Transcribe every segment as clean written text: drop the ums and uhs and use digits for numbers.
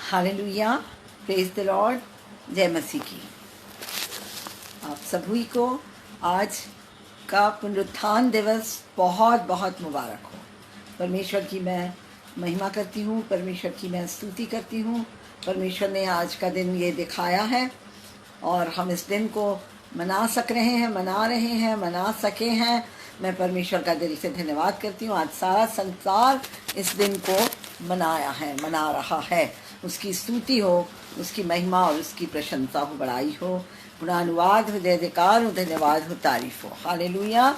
Hallelujah, praise the Lord, जय मसीह की। आप सभी को आज का पुनरुत्थान दिवस बहुत बहुत मुबारक हो। परमेश्वर की मैं महिमा करती हूँ, परमेश्वर की मैं स्तुति करती हूँ। परमेश्वर ने आज का दिन ये दिखाया है और हम इस दिन को मना सके हैं। मैं परमेश्वर का दिल से धन्यवाद करती हूँ। आज सारा संसार इस दिन को मना रहा है। उसकी स्तुति हो, उसकी महिमा और उसकी प्रशंसा हो, बड़ाई हो, गुणानुवाद हो, जय जयकार हो, धन्यवाद हो, तारीफ हो। हालेलुया।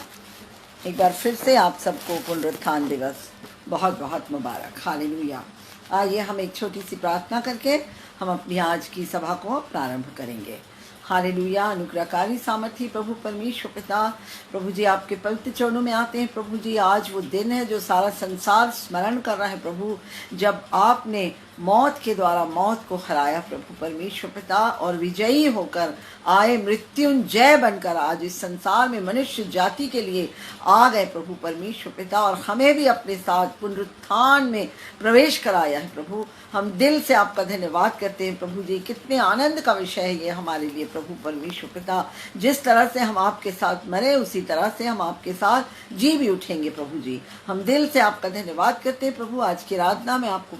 एक बार फिर से आप सबको पुनरुत्थान दिवस बहुत बहुत मुबारक। हालेलुया। आइए हम एक छोटी सी प्रार्थना करके हम अपनी आज की सभा को प्रारंभ करेंगे। हालेलुया। अनुग्रहकारी सामर्थी प्रभु परमेश्वर पिता, प्रभु जी आपके पवित्र चरणों में आते हैं। प्रभु जी आज वो दिन है जो सारा संसार स्मरण कर रहा है प्रभु, जब आपने मौत के द्वारा मौत को हराया प्रभु परमेश्वर पिता, और विजयी होकर आए, मृत्युंजय बनकर आज इस संसार में मनुष्य जाति के लिए आ गए प्रभु परमेश्वर पिता, और हमें भी अपने साथ पुनरुत्थान में प्रवेश कराया है प्रभु। हम दिल से आपका धन्यवाद करते हैं प्रभु जी। कितने आनंद का विषय है ये हमारे लिए प्रभु परमेश्वर पिता। जिस तरह से हम आपके साथ मरे उसी तरह से हम आपके साथ जी भी उठेंगे प्रभु जी। हम दिल से आपका धन्यवाद करते हैं प्रभु। आज की आराधना में आपको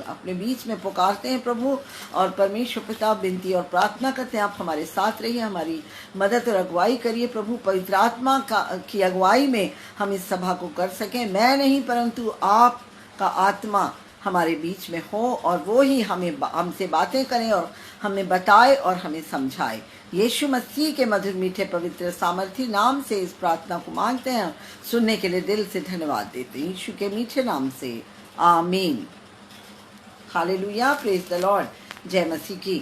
अपने बीच में पुकारते हैं प्रभु, और परमेश्वर पिता विनती और प्रार्थना करते हैं आप हमारे साथ रहिए, हमारी मदद और अगुवाई करिए प्रभु। पवित्र आत्मा की अगुवाई में हम इस सभा को कर सकें। मैं नहीं परंतु आपका आत्मा हमारे बीच में हो, और वो ही हमसे बातें करें और हमें बताए और हमें समझाए। यीशु मसीह के मधुर मीठे पवित्र सामर्थी नाम से इस प्रार्थना को मांगते हैं, सुनने के लिए दिल से धन्यवाद देते हैं। यीशु के मीठे नाम से आमीन। हालेलुया, प्रेज द लॉर्ड, जय मसीह की।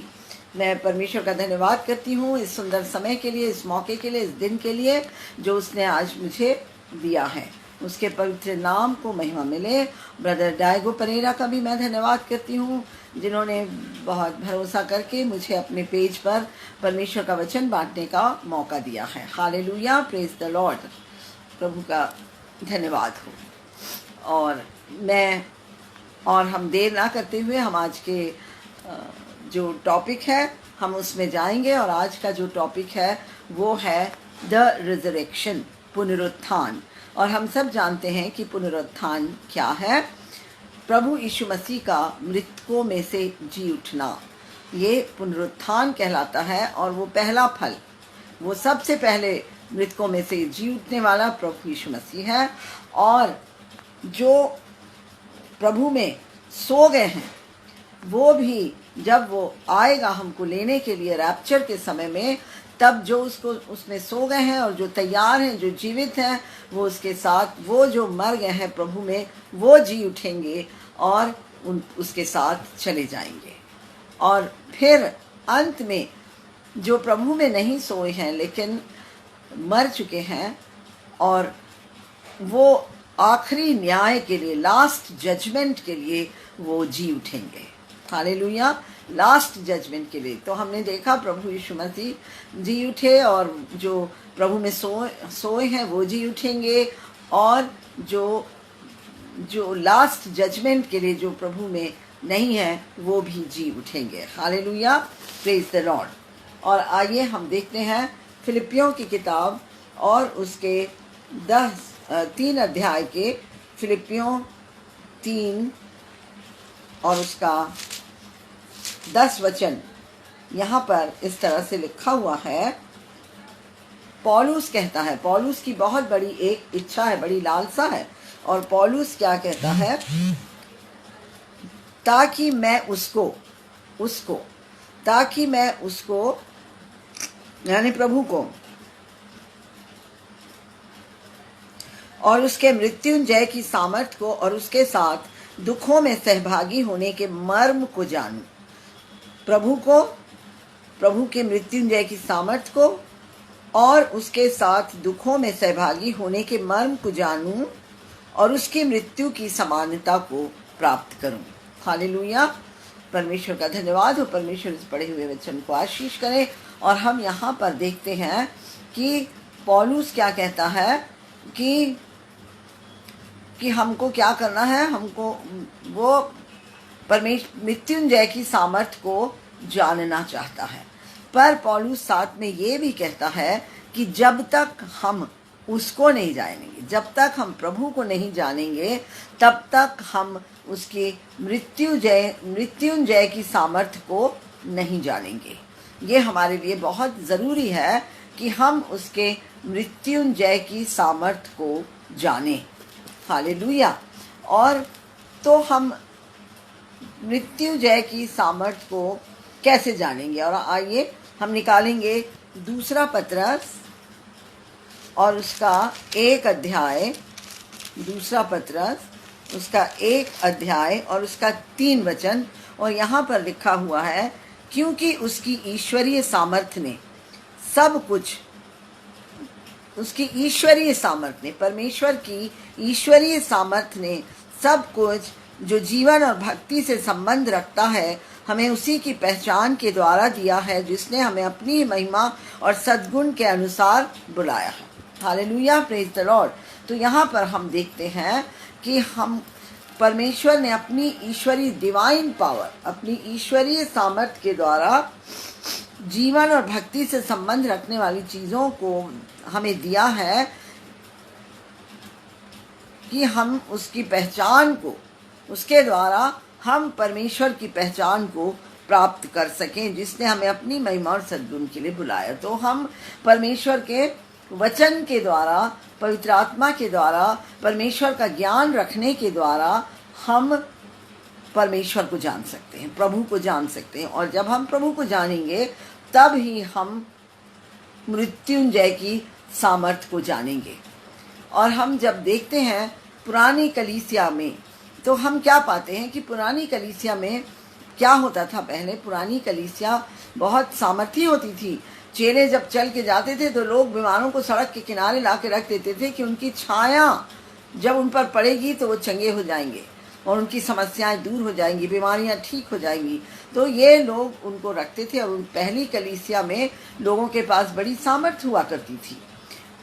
मैं परमेश्वर का धन्यवाद करती हूँ इस सुंदर समय के लिए, इस मौके के लिए, इस दिन के लिए जो उसने आज मुझे दिया है। उसके पवित्र नाम को महिमा मिले। ब्रदर डायगो परेरा का भी मैं धन्यवाद करती हूँ, जिन्होंने बहुत भरोसा करके मुझे अपने पेज पर परमेश्वर का वचन बांटने का मौका दिया है। हालेलुया, प्रेज द लॉर्ड, प्रभु का धन्यवाद हो। और हम देर ना करते हुए हम आज के जो टॉपिक है हम उसमें जाएंगे। और आज का जो टॉपिक है वो है द रिजरेक्शन, पुनरुत्थान। और हम सब जानते हैं कि पुनरुत्थान क्या है। प्रभु यीशु मसीह का मृतकों में से जी उठना, ये पुनरुत्थान कहलाता है। और वो पहला फल, वो सबसे पहले मृतकों में से जी उठने वाला प्रभु यीशु मसीह है। और जो प्रभु में सो गए हैं वो भी जब वो आएगा हमको लेने के लिए रैप्चर के समय में, तब जो उसमें सो गए हैं और जो तैयार हैं, जो जीवित हैं, वो उसके साथ, वो जो मर गए हैं प्रभु में, वो जी उठेंगे और उसके साथ चले जाएंगे। और फिर अंत में जो प्रभु में नहीं सोए हैं लेकिन मर चुके हैं, और वो आखिरी न्याय के लिए, लास्ट जजमेंट के लिए वो जी उठेंगे। हालेलुया, लास्ट जजमेंट के लिए। तो हमने देखा प्रभु यीशु मसीह जी उठे, और जो प्रभु में सोए हैं वो जी उठेंगे, और जो लास्ट जजमेंट के लिए जो प्रभु में नहीं है वो भी जी उठेंगे। Hallelujah, praise the Lord. और आइए हम देखते हैं फिलिपियों की किताब और उसके 3 अध्याय के, फिलिपियों 3 और उसका 10 वचन। यहाँ पर इस तरह से लिखा हुआ है। पौलुस कहता है, पौलुस की बहुत बड़ी एक इच्छा है, बड़ी लालसा है। और पौलुस क्या कहता है, ताकि मैं उसको यानी प्रभु को और उसके मृत्युंजय की सामर्थ को और उसके साथ दुखों में सहभागी होने के मर्म को जानूं। प्रभु के मृत्युंजय की सामर्थ को और उसके साथ दुखों में सहभागी होने के मर्म को जानूं, और उसकी मृत्यु की समानता को प्राप्त करूं। हालेलुया, परमेश्वर का धन्यवाद हो। परमेश्वर इस पढ़े हुए वचन को आशीष करे। और हम यहाँ पर देखते हैं कि पौलुस क्या कहता है कि हमको क्या करना है। हमको वो मृत्युंजय की सामर्थ्य को जानना चाहता है। पर पौलुस साथ में ये भी कहता है कि जब तक हम उसको नहीं जानेंगे, जब तक हम प्रभु को नहीं जानेंगे, तब तक हम उसके मृत्युंजय की सामर्थ्य को नहीं जानेंगे। ये हमारे लिए बहुत ज़रूरी है कि हम उसके मृत्युंजय की सामर्थ्य को जानें। हालेलुया। और तो हम मृत्युंजय की सामर्थ्य को कैसे जानेंगे? और आइए हम निकालेंगे दूसरा पत्रस और उसका 1 अध्याय, दूसरा पत्रस उसका 1 अध्याय और उसका 3 वचन। और यहाँ पर लिखा हुआ है, क्योंकि उसकी ईश्वरीय सामर्थ्य ने सब कुछ, उसकी ईश्वरीय सामर्थ्य ने, परमेश्वर की ईश्वरीय सामर्थ्य ने सब कुछ जो जीवन और भक्ति से संबंध रखता है हमें उसी की पहचान के द्वारा दिया है, जिसने हमें अपनी महिमा और सद्गुण के अनुसार बुलाया है। Hallelujah, praise the Lord. तो यहाँ पर हम देखते हैं कि हम परमेश्वर ने अपनी ईश्वरीय डिवाइन पावर, अपनी ईश्वरीय सामर्थ्य के द्वारा जीवन और भक्ति से संबंध रखने वाली चीज़ों को हमें दिया है कि हम उसकी पहचान को, उसके द्वारा हम परमेश्वर की पहचान को प्राप्त कर सकें, जिसने हमें अपनी महिमा और सद्गुण के लिए बुलाया। तो हम परमेश्वर के वचन के द्वारा, पवित्र आत्मा के द्वारा, परमेश्वर का ज्ञान रखने के द्वारा हम परमेश्वर को जान सकते हैं, प्रभु को जान सकते हैं। और जब हम प्रभु को जानेंगे तब ही हम मृत्युंजय की सामर्थ्य को जानेंगे। और हम जब देखते हैं पुरानी कलीसिया में, तो हम क्या पाते हैं कि पुरानी कलीसिया में क्या होता था? पहले पुरानी कलीसिया बहुत सामर्थी होती थी। चेले जब चल के जाते थे तो लोग बीमारों को सड़क के किनारे ला के रख देते थे कि उनकी छाया जब उन पर पड़ेगी तो वो चंगे हो जाएंगे और उनकी समस्याएं दूर हो जाएंगी, बीमारियां ठीक हो जाएंगी। तो ये लोग उनको रखते थे। और पहली कलीसिया में लोगों के पास बड़ी सामर्थ्य हुआ करती थी,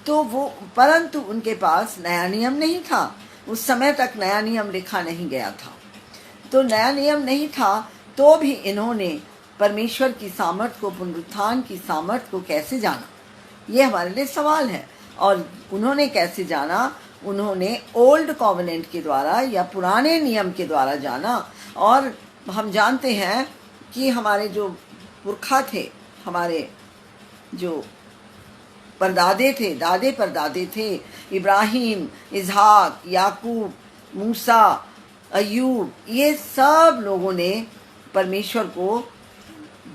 तो वो, परंतु उनके पास नया नियम नहीं था। उस समय तक नया नियम लिखा नहीं गया था। तो नया नियम नहीं था तो भी इन्होंने परमेश्वर की सामर्थ्य को, पुनरुत्थान की सामर्थ्य को कैसे जाना? ये हमारे लिए सवाल है। और उन्होंने कैसे जाना? उन्होंने ओल्ड कॉवेनेंट के द्वारा या पुराने नियम के द्वारा जाना। और हम जानते हैं कि हमारे जो पुरखा थे, हमारे जो परदादे थे, दादे परदादे थे, इब्राहिम, इसहाक, याकूब, मूसा, अय्यूब, ये सब लोगों ने परमेश्वर को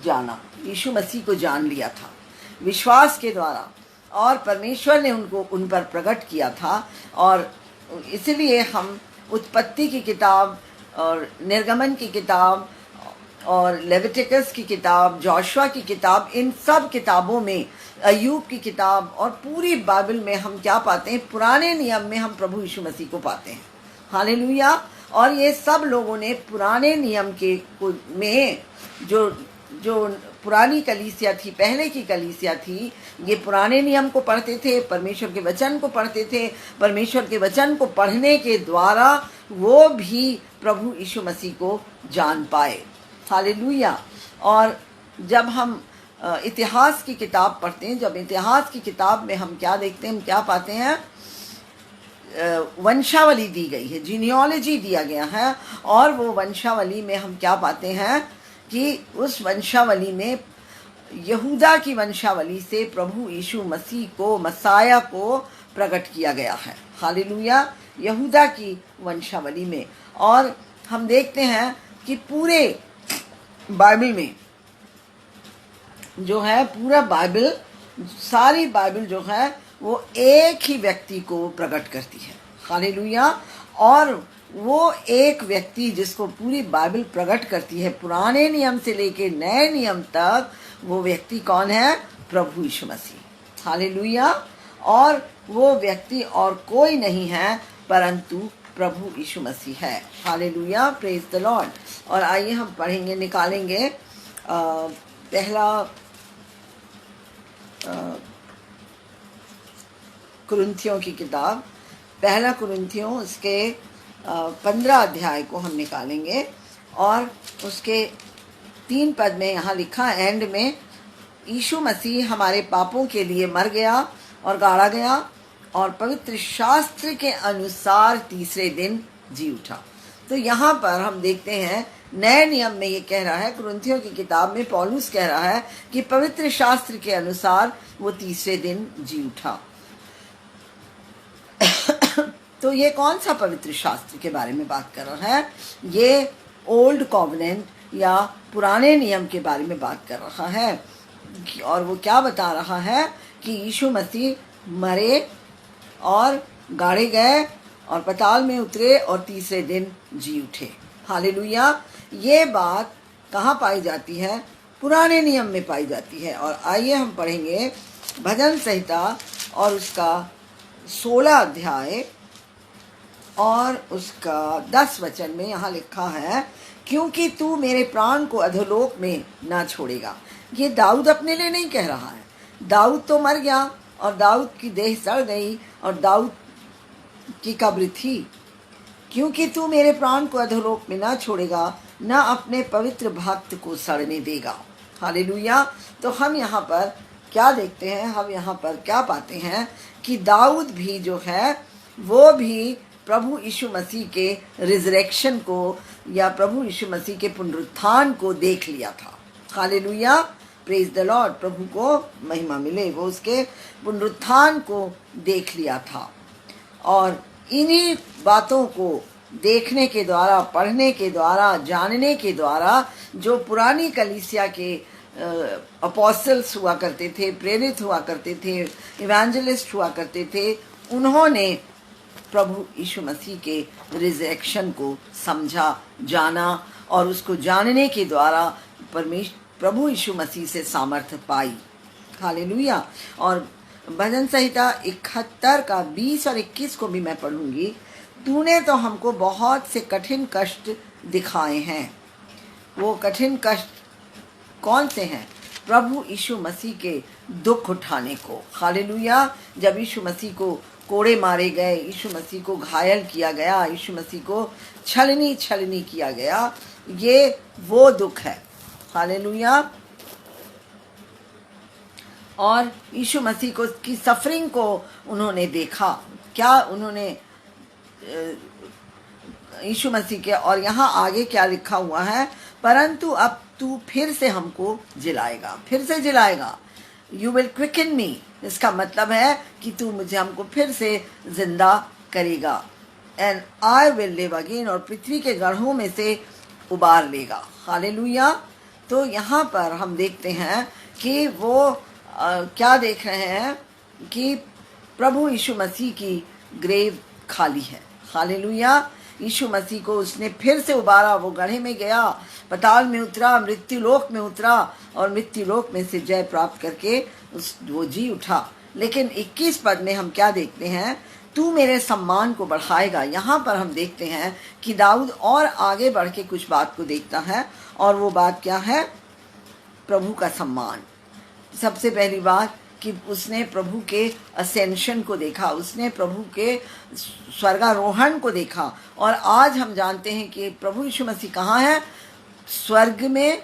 जाना, यीशु मसीह को जान लिया था विश्वास के द्वारा। और परमेश्वर ने उनको उन पर प्रकट किया था। और इसलिए हम उत्पत्ति की किताब और निर्गमन की किताब और लेविटिकस की किताब, जोशुआ की किताब, इन सब किताबों में, अय्यूब की किताब और पूरी बाइबल में हम क्या पाते हैं? पुराने नियम में हम प्रभु यीशु मसीह को पाते हैं। हालेलुया। और ये सब लोगों ने पुराने नियम के में जो पुरानी कलीसिया थी, पहले की कलीसिया थी, ये पुराने नियम को पढ़ते थे, परमेश्वर के वचन को पढ़ते थे। परमेश्वर के वचन को पढ़ने के द्वारा वो भी प्रभु यीशु मसीह को जान पाए। हालेलुया। और जब हम इतिहास की किताब पढ़ते हैं, जब इतिहास की किताब में हम क्या देखते हैं, हम क्या पाते हैं? वंशावली दी गई है, जीनियोलॉजी दिया गया है। और वो वंशावली में हम क्या पाते हैं कि उस वंशावली में यहूदा की वंशावली से प्रभु यीशु मसीह को, मसाया को प्रकट किया गया है। हालेलुया। यहूदा की वंशावली में। और हम देखते हैं कि पूरे बाइबल में जो है, पूरा बाइबल, सारी बाइबल जो है वो एक ही व्यक्ति को प्रकट करती है। हालेलुया। और वो एक व्यक्ति जिसको पूरी बाइबल प्रकट करती है, पुराने नियम से लेके नए नियम तक, वो व्यक्ति कौन है? प्रभु यीशु मसीह। हालेलुया। और वो व्यक्ति और कोई नहीं है परंतु प्रभु यीशु मसीह है। Hallelujah, praise the Lord. और आइए हम पढ़ेंगे, निकालेंगे पहला कुरिन्थियों की किताब, पहला कुरिन्थियों उसके 15 अध्याय को हम निकालेंगे। और उसके 3 पद में यहाँ लिखा एंड में, यीशु मसीह हमारे पापों के लिए मर गया और गाड़ा गया और पवित्र शास्त्र के अनुसार तीसरे दिन जी उठा। तो यहाँ पर हम देखते हैं नए नियम में ये कह रहा है, कुरिन्थियों की किताब में पौलुस कह रहा है कि पवित्र शास्त्र के अनुसार वो तीसरे दिन जी उठा। तो ये कौन सा पवित्र शास्त्र के बारे में बात कर रहा है? ये ओल्ड कॉवेनेंट या पुराने नियम के बारे में बात कर रहा है। और वो क्या बता रहा है कि यीशु मसीह मरे और गाड़े गए और पाताल में उतरे और तीसरे दिन जी उठे। हालेलुया। ये बात कहाँ पाई जाती है? पुराने नियम में पाई जाती है। और आइए हम पढ़ेंगे भजन संहिता और उसका 16 अध्याय और उसका 10 वचन में यहाँ लिखा है, क्योंकि तू मेरे प्राण को अधोलोक में ना छोड़ेगा। ये दाऊद अपने लिए नहीं कह रहा है। दाऊद तो मर गया और दाऊद की देह सड़ गई और दाऊद की कब्र थी। क्योंकि तू मेरे प्राण को अधोलोक में ना छोड़ेगा, ना अपने पवित्र भक्त को सड़ने देगा। हालेलुया। तो हम यहाँ पर क्या देखते हैं? हम यहाँ पर क्या पाते हैं कि दाऊद भी जो है वो भी प्रभु यीशु मसीह के रिजरेक्शन को या प्रभु यीशु मसीह के पुनरुत्थान को देख लिया था। हालेलुया। Praise the Lord. प्रभु को महिमा मिले। वो उसके पुनरुत्थान को देख लिया था। और इन्हीं बातों को देखने के द्वारा, पढ़ने के द्वारा, जानने के द्वारा जो पुरानी कलीसिया के अपोस्टल्स हुआ करते थे, प्रेरित हुआ करते थे, इवेंजलिस्ट हुआ करते थे, उन्होंने प्रभु यीशु मसीह के रिजरेक्शन को समझा, जाना और उसको जानने के द्वारा प्रभु यीशु मसीह से सामर्थ्य पाई। हालेलुया। और भजन संहिता 71 का 20 और 21 को भी मैं पढ़ूंगी। तूने तो हमको बहुत से कठिन कष्ट दिखाए हैं। वो कठिन कष्ट कौन से हैं? प्रभु यीशु मसीह के दुख उठाने को। हालेलुया। जब यीशु मसीह को कोड़े मारे गए, यीशु मसीह को घायल किया गया, यीशु मसीह को छलनी किया गया, ये वो दुख है। हालेलुया। और यीशु मसीह को की सफरिंग को उन्होंने देखा। क्या उन्होंने यीशु मसीह के, और यहाँ आगे क्या लिखा हुआ है? परंतु अब तू फिर से हमको जिलाएगा, फिर से जिलाएगा। यू विल क्विकन मी। इसका मतलब है कि तू मुझे, हमको फिर से जिंदा करेगा। And I will live again. और पृथ्वी के गढ़ों में से उबार लेगा। हालेलुया। तो यहाँ पर हम देखते हैं कि वो क्या देख रहे हैं कि प्रभु यीशु मसीह की ग्रेव खाली है। हालेलुया। यीशु मसीह को उसने फिर से उबारा। वो गड्ढे में गया, पाताल में उतरा, मृत्यु लोक में उतरा और मृत्यु लोक में से जय प्राप्त करके वो जी उठा। लेकिन 21 पद में हम क्या देखते हैं? तू मेरे सम्मान को बढ़ाएगा। यहाँ पर हम देखते हैं कि दाऊद और आगे बढ़ के कुछ बात को देखता है। और वो बात क्या है? प्रभु का सम्मान। सबसे पहली बात कि उसने प्रभु के असेंशन को देखा, उसने प्रभु के स्वर्गारोहण को देखा। और आज हम जानते हैं कि प्रभु यीशु मसीह कहाँ है? स्वर्ग में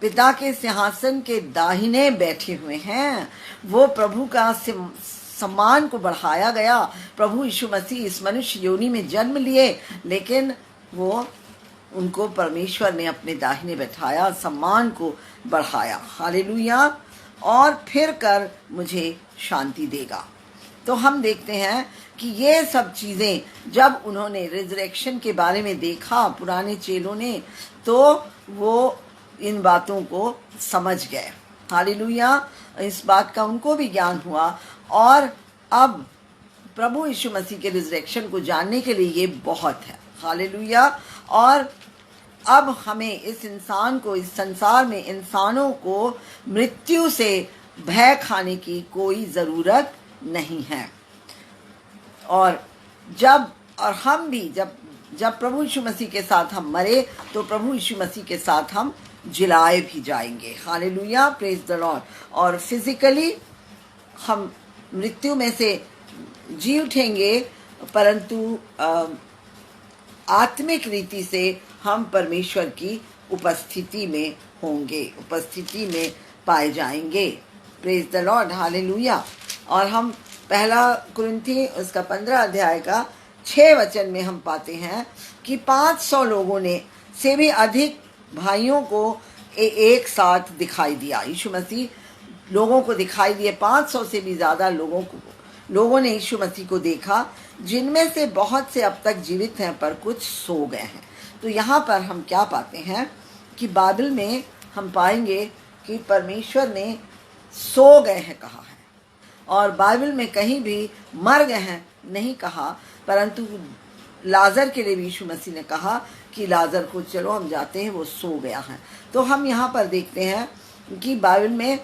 पिता के सिंहासन के दाहिने बैठे हुए हैं। वो प्रभु का सम्मान को बढ़ाया गया। प्रभु यीशु मसीह इस मनुष्य योनि में जन्म लिए, लेकिन वो उनको परमेश्वर ने अपने दाहिने बैठाया, सम्मान को बढ़ाया। हालेलुया। और फिर कर मुझे शांति देगा। तो हम देखते हैं कि ये सब चीज़ें जब उन्होंने रिजरेक्शन के बारे में देखा पुराने चेलों ने, तो वो इन बातों को समझ गए। हालेलुया। इस बात का उनको भी ज्ञान हुआ। और अब प्रभु यीशु मसीह के रिजरेक्शन को जानने के लिए ये बहुत है। हालेलुया। और अब हमें इस इंसान को, इस संसार में इंसानों को मृत्यु से भय खाने की कोई ज़रूरत नहीं है। और हम भी जब प्रभु यीशु मसीह के साथ हम मरे, तो प्रभु यीशु मसीह के साथ हम जिलाए भी जाएंगे। हालेलुया। Praise the Lord. और फिजिकली हम मृत्यु में से जी उठेंगे, परंतु आत्मिक रीति से हम परमेश्वर की उपस्थिति में होंगे, उपस्थिति में पाए जाएंगे। Praise the Lord, hallelujah. और हम पहला कुरिन्थी उसका 15 अध्याय का 6 वचन में हम पाते हैं कि 500 लोगों ने से भी अधिक भाइयों को एक साथ दिखाई दिया। यीशु मसीह लोगों को दिखाई दिए, 500 से भी ज़्यादा लोगों ने यीशु मसीह को देखा, जिनमें से बहुत से अब तक जीवित हैं पर कुछ सो गए हैं। तो यहाँ पर हम क्या पाते हैं कि बाइबल में हम पाएंगे कि परमेश्वर ने सो गए हैं कहा है, और बाइबल में कहीं भी मर गए हैं नहीं कहा, परंतु लाजर के लिए भी यीशु मसीह ने कहा कि लाजर को चलो हम जाते हैं, वो सो गया है। तो हम यहाँ पर देखते हैं कि बाइबल में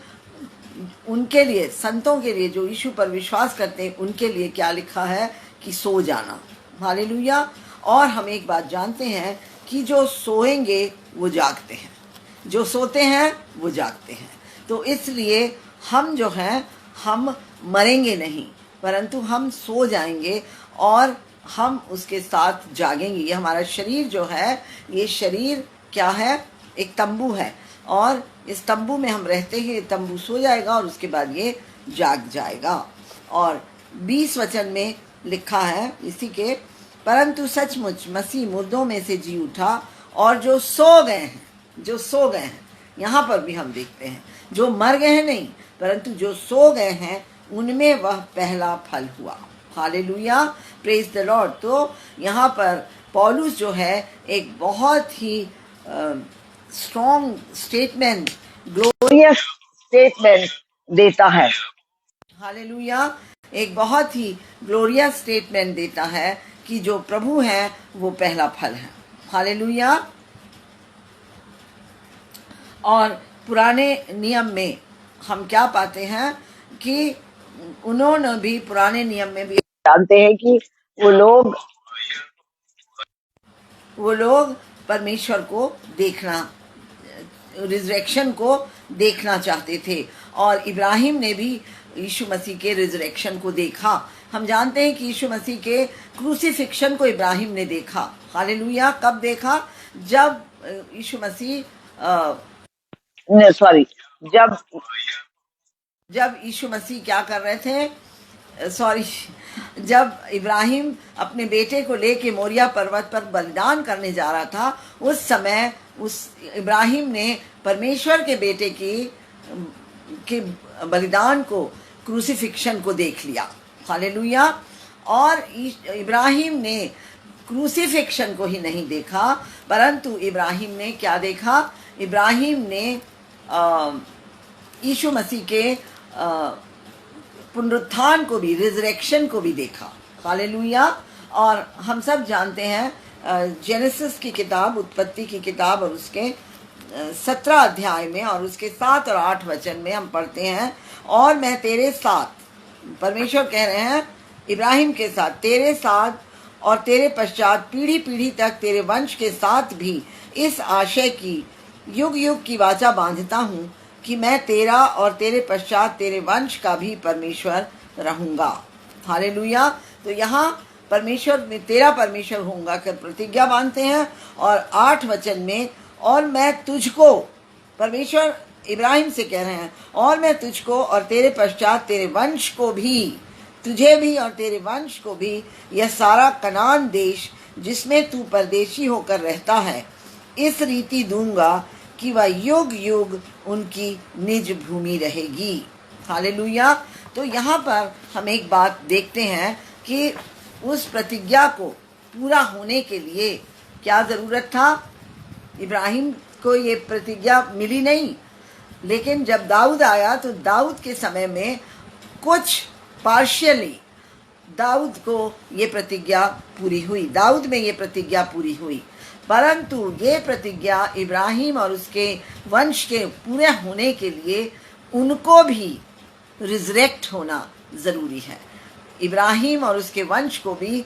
उनके लिए, संतों के लिए जो यीशु पर विश्वास करते हैं, उनके लिए क्या लिखा है कि सो जाना। हालेलुया। और हम एक बात जानते हैं कि जो सोएंगे वो जागते हैं, जो सोते हैं वो जागते हैं। तो इसलिए हम जो हैं, हम मरेंगे नहीं, परंतु हम सो जाएंगे और हम उसके साथ जागेंगे। ये हमारा शरीर जो है, ये शरीर क्या है? एक तंबू है, और इस तंबू में हम रहते हैं। तंबू सो जाएगा और उसके बाद ये जाग जाएगा। और 20 वचन में लिखा है इसी के, परंतु सचमुच मसीह मुर्दों में से जी उठा, और जो सो गए हैं, जो सो गए हैं, यहाँ पर भी हम देखते हैं जो मर गए हैं नहीं, परंतु जो सो गए हैं उनमें वह पहला फल हुआ। Hallelujah, praise the Lord. तो यहाँ पर पौलुस जो है एक बहुत ही स्ट्रॉन्ग स्टेटमेंट, ग्लोरियस स्टेटमेंट देता है। हालेलुया, एक बहुत ही ग्लोरियस स्टेटमेंट देता है कि जो प्रभु है वो पहला फल है। हालेलुया। और पुराने नियम में हम क्या पाते हैं कि उन्होंने भी पुराने नियम में भी जानते हैं कि वो लोग परमेश्वर को देखना, रिजरेक्शन को देखना चाहते थे। और इब्राहिम ने भी यीशु मसीह के रिजरेक्शन को देखा। हम जानते हैं कि यीशु मसीह के क्रूसिफिक्शन को इब्राहिम ने देखा। हालेलुया। कब देखा? जब यीशु मसीह जब यीशु मसीह क्या कर रहे थे, जब इब्राहिम अपने बेटे को लेके मोरिया पर्वत पर बलिदान करने जा रहा था, उस समय उस इब्राहिम ने परमेश्वर के बेटे के बलिदान को, क्रूसिफिक्शन को देख लिया। हालेलुया। और इब्राहिम ने क्रूसिफिक्शन को ही नहीं देखा, परंतु इब्राहिम ने क्या देखा? इब्राहिम ने यीशु मसीह के पुनरुत्थान को भी, रिजरेक्शन को भी देखा। हालेलुया। और हम सब जानते हैं जेनेसिस की किताब, उत्पत्ति की किताब, और उसके 17 अध्याय में और उसके 7 और 8 वचन में हम पढ़ते हैं, और मैं तेरे साथ, परमेश्वर कह रहे हैं इब्राहिम के साथ, तेरे साथ और तेरे पश्चात पीढ़ी पीढ़ी तक तेरे वंश के साथ भी इस आशय की युग युग की वाचा बांधता हूँ कि मैं तेरा और तेरे पश्चात तेरे वंश का भी परमेश्वर रहूंगा। हालेलुया। तो यहाँ परमेश्वर में तेरा परमेश्वर होऊंगा कर प्रतिज्ञा बांधते हैं। और 8 वचन में, और मैं तुझको, परमेश्वर इब्राहिम से कह रहे हैं, और मैं तुझको और तेरे पश्चात तेरे वंश को भी, तुझे भी और तेरे वंश को भी, यह सारा कनान देश जिसमें तू परदेशी होकर रहता है, इस रीति दूंगा कि वह युग युग उनकी निज भूमि रहेगी। हालेलुया। तो यहाँ पर हम एक बात देखते हैं कि उस प्रतिज्ञा को पूरा होने के लिए क्या ज़रूरत था? इब्राहिम को ये प्रतिज्ञा मिली नहीं, लेकिन जब दाऊद आया तो दाऊद के समय में कुछ पार्शियली दाऊद को ये प्रतिज्ञा पूरी हुई, दाऊद में ये प्रतिज्ञा पूरी हुई, परंतु ये प्रतिज्ञा इब्राहिम और उसके वंश के पूरे होने के लिए उनको भी रिजरेक्ट होना ज़रूरी है। इब्राहिम और उसके वंश को भी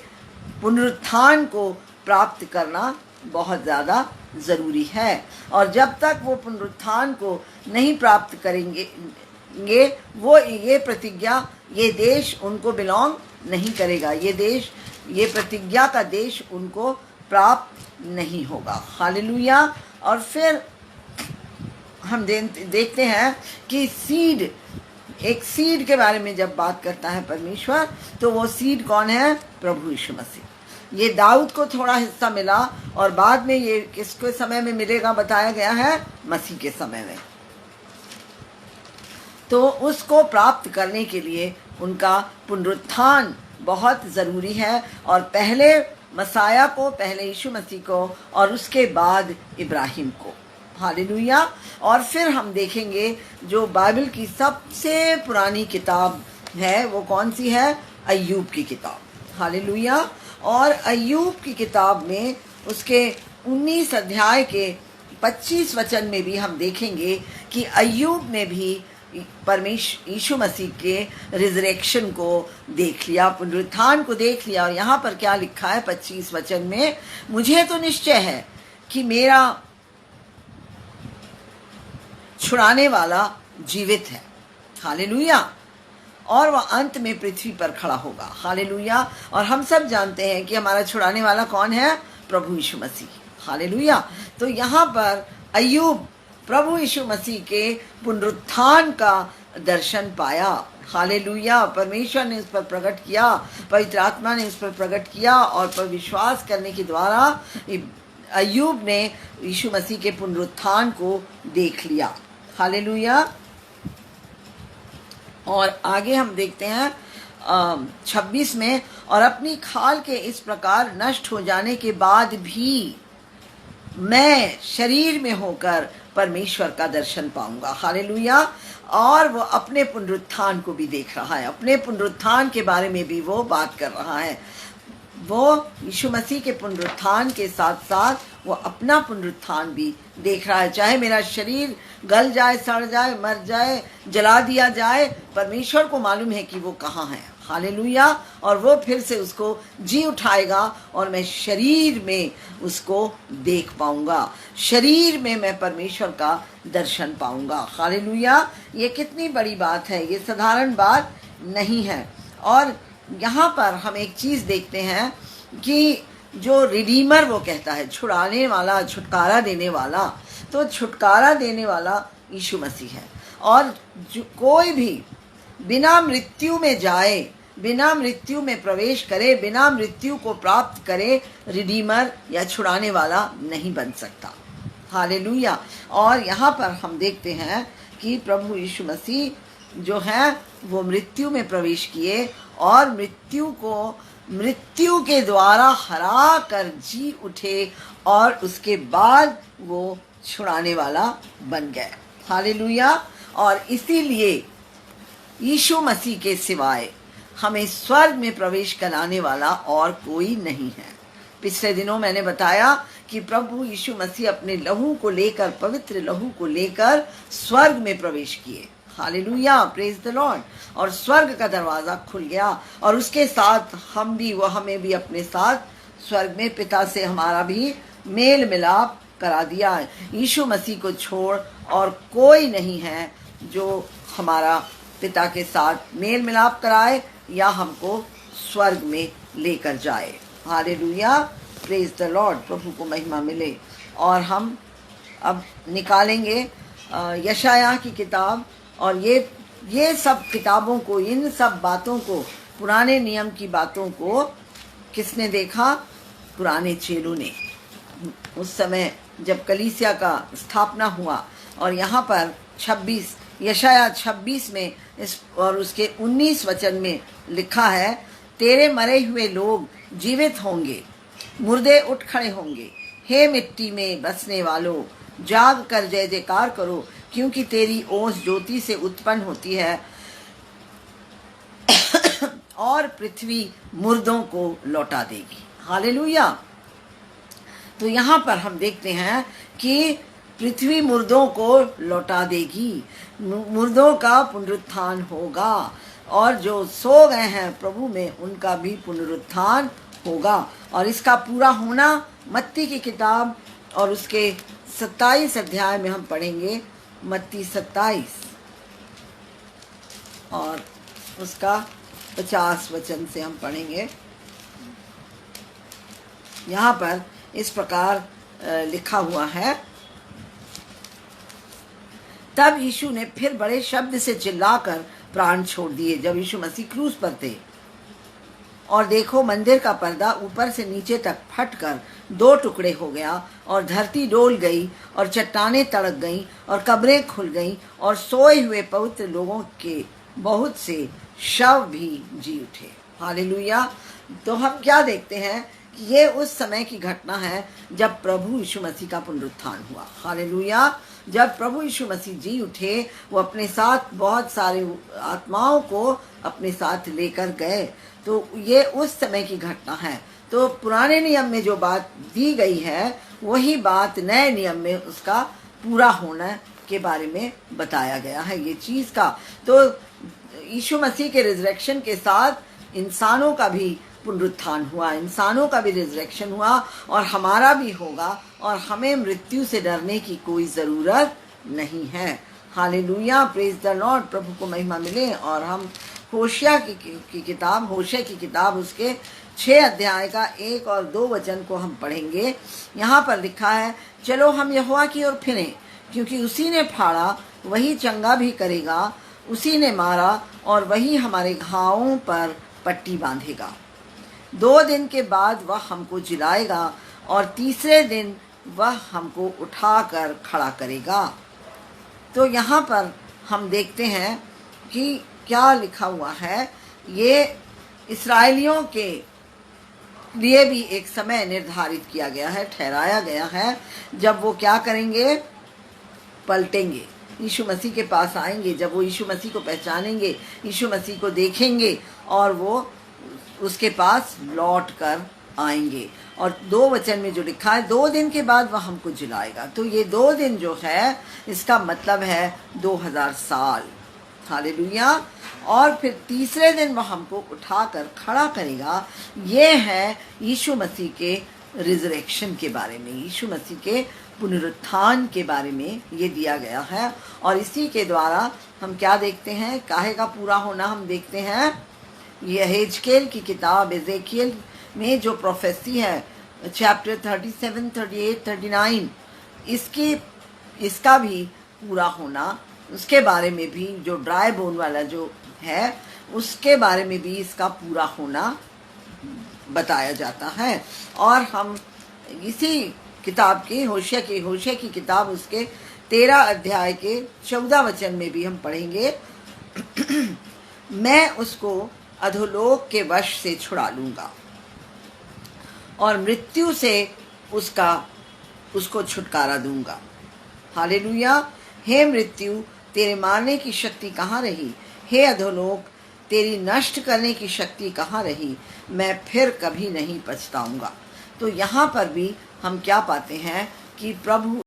पुनरुत्थान को प्राप्त करना बहुत ज़्यादा ज़रूरी है। और जब तक वो पुनरुत्थान को नहीं प्राप्त करेंगे वो ये प्रतिज्ञा, ये देश उनको बिलोंग नहीं करेगा। ये देश, ये प्रतिज्ञा का देश उनको प्राप्त नहीं होगा। हालेलुया। और फिर हम देखते हैं कि सीड, एक सीड के बारे में जब बात करता है परमेश्वर, तो वो सीड कौन है? प्रभु यीशु मसीह। ये दाऊद को थोड़ा हिस्सा मिला और बाद में ये किसके समय में मिलेगा बताया गया है? मसीह के समय में। तो उसको प्राप्त करने के लिए उनका पुनरुत्थान बहुत ज़रूरी है, और पहले मसाया को, पहले यीशु मसीह को, और उसके बाद इब्राहिम को। हालेलुया। और फिर हम देखेंगे जो बाइबल की सबसे पुरानी किताब है वो कौन सी है? अय्यूब की किताब। हालेलुया। और अय्यूब की किताब में उसके 19 अध्याय के 25 वचन में भी हम देखेंगे कि अय्यूब ने भी परमेश्वर यीशु मसीह के रिजरेक्शन को देख लिया, पुनरुत्थान को देख लिया। और यहाँ पर क्या लिखा है 25 वचन में? मुझे तो निश्चय है कि मेरा छुड़ाने वाला जीवित है। हालेलुया। और वह अंत में पृथ्वी पर खड़ा होगा। हालेलुया। और हम सब जानते हैं कि हमारा छुड़ाने वाला कौन है? प्रभु यीशु मसीह। हालेलुया। तो यहाँ पर अय्यूब प्रभु यीशु मसीह के पुनरुत्थान का दर्शन पाया। हालेलुया। परमेश्वर ने उस पर प्रकट किया, पवित्र आत्मा ने उस पर प्रकट किया, और पर विश्वास करने के द्वारा अय्यूब ने यीशु मसीह के पुनरुत्थान को देख लिया। हालेलुया। और आगे हम देखते हैं 26 में, और अपनी खाल के इस प्रकार नष्ट हो जाने के बाद भी मैं शरीर में होकर परमेश्वर का दर्शन पाऊंगा। हालेलुया। और वो अपने पुनरुत्थान को भी देख रहा है, अपने पुनरुत्थान के बारे में भी वो बात कर रहा है। वो यीशु मसीह के पुनरुत्थान के साथ साथ वो अपना पुनरुत्थान भी देख रहा है। चाहे मेरा शरीर गल जाए, सड़ जाए, मर जाए, जला दिया जाए, परमेश्वर को मालूम है कि वो कहाँ है। हालेलुया। और वो फिर से उसको जी उठाएगा और मैं शरीर में उसको देख पाऊंगा, शरीर में मैं परमेश्वर का दर्शन पाऊंगा। हालेलुया। ये कितनी बड़ी बात है, ये साधारण बात नहीं है। और यहाँ पर हम एक चीज़ देखते हैं कि जो रिडीमर वो कहता है, छुड़ाने वाला, छुटकारा देने वाला, तो छुटकारा देने वाला यीशु मसीह है। और जो कोई भी बिना मृत्यु में जाए, बिना मृत्यु में प्रवेश करे, बिना मृत्यु को प्राप्त करे, रिडीमर या छुड़ाने वाला नहीं बन सकता। हालेलुया। और यहाँ पर हम देखते हैं कि प्रभु यीशु मसीह जो है वो मृत्यु में प्रवेश किए और मृत्यु के द्वारा हरा कर जी उठे, और उसके बाद वो छुड़ाने वाला बन गए। हालेलुया। और इसीलिए यीशु मसीह के सिवाय हमें स्वर्ग में प्रवेश कराने वाला और कोई नहीं है। पिछले दिनों मैंने बताया कि प्रभु यीशु मसीह अपने लहू को लेकर, पवित्र लहू को लेकर स्वर्ग में प्रवेश किए। Hallelujah, praise the Lord. और स्वर्ग का दरवाज़ा खुल गया, और उसके साथ हम भी, वो हमें भी अपने साथ स्वर्ग में पिता से हमारा भी मेल मिलाप करा दिया। यीशु मसीह को छोड़ और कोई नहीं है जो हमारा पिता के साथ मेल मिलाप कराए या हमको स्वर्ग में लेकर जाए। Hallelujah, praise the Lord. प्रभु को महिमा मिले। और हम अब निकालेंगे यशायाह की किताब, और ये सब किताबों को, इन सब बातों को, पुराने नियम की बातों को किसने देखा? पुराने चेलों ने। उस समय जब कलीसिया का स्थापना हुआ, और यहाँ पर 26 यशायाह 26 में इस और उसके 19 वचन में लिखा है, तेरे मरे हुए लोग जीवित होंगे, मुर्दे उठ खड़े होंगे। हे मिट्टी में बसने वालों, जाग कर जय जयकार करो, क्योंकि तेरी ओस ज्योति से उत्पन्न होती है और पृथ्वी मुर्दों को लौटा देगी। हालेलुया। तो यहाँ पर हम देखते हैं कि पृथ्वी मुर्दों को लौटा देगी, मुर्दों का पुनरुत्थान होगा, और जो सो गए हैं प्रभु में उनका भी पुनरुत्थान होगा। और इसका पूरा होना मत्ती की किताब और उसके 27 अध्याय में हम पढ़ेंगे। मत्ती 27 और उसका 50 वचन से हम पढ़ेंगे। यहाँ पर इस प्रकार लिखा हुआ है, तब यीशु ने फिर बड़े शब्द से चिल्लाकर प्राण छोड़ दिए जब यीशु मसीह क्रूस पर थे। और देखो, मंदिर का पर्दा ऊपर से नीचे तक फटकर 2 टुकड़े हो गया और धरती डोल गई और चट्टानें तड़क गईं और कब्रें खुल गईं और सोए हुए पवित्र लोगों के बहुत से शव भी जी उठे। हालेलुया। तो हम क्या देखते हैं कि ये उस समय की घटना है जब प्रभु यीशु मसीह का पुनरुत्थान हुआ। हालेलुया। जब प्रभु यीशु मसीह जी उठे, वो अपने साथ बहुत सारे आत्माओं को अपने साथ लेकर गए। तो ये उस समय की घटना है। तो पुराने नियम में जो बात दी गई है, वही बात नए नियम में उसका पूरा होने के बारे में बताया गया है ये चीज़ का। तो यीशु मसीह के रिजरेक्शन के साथ इंसानों का भी पुनरुत्थान हुआ, इंसानों का भी रिजरेक्शन हुआ और हमारा भी होगा, और हमें मृत्यु से डरने की कोई ज़रूरत नहीं है। Hallelujah, praise the Lord. प्रभु को महिमा मिले। और हम होशिया की किताब, होशे की किताब, उसके 6 अध्याय का 1 और 2 वचन को हम पढ़ेंगे। यहाँ पर लिखा है, चलो हम यहोवा की ओर फिरें, क्योंकि उसी ने फाड़ा वही चंगा भी करेगा, उसी ने मारा और वही हमारे घावों पर पट्टी बांधेगा। 2 दिन के बाद वह हमको जिलाएगा और तीसरे दिन वह हमको उठाकर खड़ा करेगा। तो यहाँ पर हम देखते हैं कि क्या लिखा हुआ है। ये इस्राएलियों के लिए भी एक समय निर्धारित किया गया है, ठहराया गया है, जब वो क्या करेंगे, पलटेंगे, यीशु मसीह के पास आएंगे। जब वो यीशु मसीह को पहचानेंगे, यीशु मसीह को देखेंगे और वो उसके पास लौट कर आएंगे। और 2 वचन में जो लिखा है, 2 दिन के बाद वह हमको जिलाएगा। तो ये 2 दिन जो है, इसका मतलब है 2000 साल। हालेलुया। और फिर तीसरे दिन वह हमको उठाकर खड़ा करेगा। ये है यीशु मसीह के रिजरेक्शन के बारे में, यीशु मसीह के पुनरुत्थान के बारे में ये दिया गया है। और इसी के द्वारा हम क्या देखते हैं, काहे का पूरा होना हम देखते हैं। ये हेजकेल की किताब, एजेकियल में जो प्रोफेसी है, चैप्टर 37, 38, 39, इसका भी पूरा होना, उसके बारे में भी, जो ड्राई बोन वाला जो है, उसके बारे में भी इसका पूरा होना बताया जाता है। और हम इसी किताब की, होशे की किताब, उसके 13 अध्याय के 14 वचन में भी हम पढ़ेंगे, मैं उसको अधोलोक के वश से छुड़ा लूंगा और मृत्यु से उसको छुटकारा दूंगा। हालेलुया। हे मृत्यु, तेरे मारने की शक्ति कहाँ रही? हे अधोलोक, तेरी नष्ट करने की शक्ति कहाँ रही? मैं फिर कभी नहीं पछताऊंगा। तो यहाँ पर भी हम क्या पाते हैं कि प्रभु